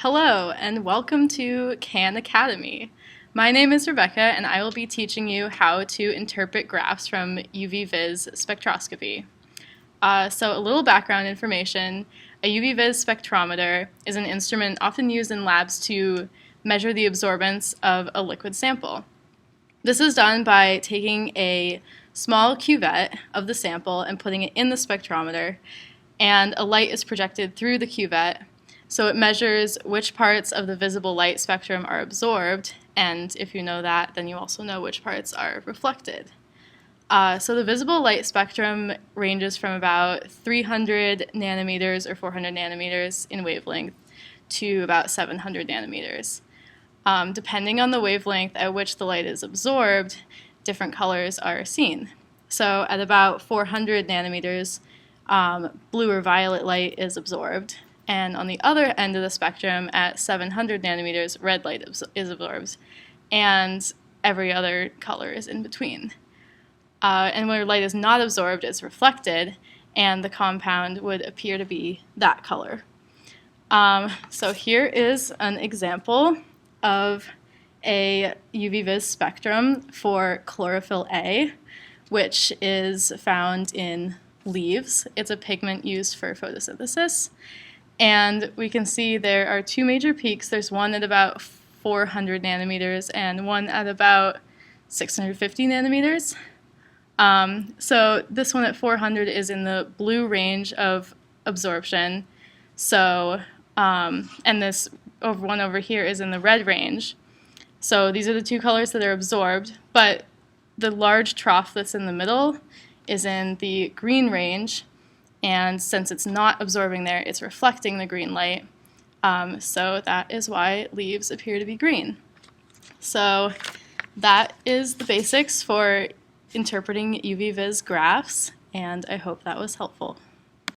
Hello and welcome to Khan Academy. My name is Rebecca and I will be teaching you how to interpret graphs from UV Vis spectroscopy. So a little background information. A UV Vis spectrometer is an instrument often used in labs to measure the absorbance of a liquid sample. This is done by taking a small cuvette of the sample and putting it in the spectrometer, and a light is projected through the cuvette. So it measures which parts of the visible light spectrum are absorbed, and if you know that, then you also know which parts are reflected. So the visible light spectrum ranges from about 300 nanometers or 400 nanometers in wavelength to about 700 nanometers. Depending on the wavelength at which the light is absorbed, different colors are seen. So at about 400 nanometers, blue or violet light is absorbed. And on the other end of the spectrum, at 700 nanometers, red light is absorbed, and every other color is in between. And where light is not absorbed, it's reflected, and the compound would appear to be that color. So here is an example of a UV Vis spectrum for chlorophyll A, which is found in leaves. It's a pigment used for photosynthesis. And we can see there are two major peaks. There's one at about 400 nanometers and one at about 650 nanometers. So this one at 400 is in the blue range of absorption. So, and this one over here is in the red range. So these are the two colors that are absorbed, but the large trough that's in the middle is in the green range. And since it's not absorbing there, it's reflecting the green light. So that is why leaves appear to be green. So that is the basics for interpreting UV Vis graphs, and I hope that was helpful.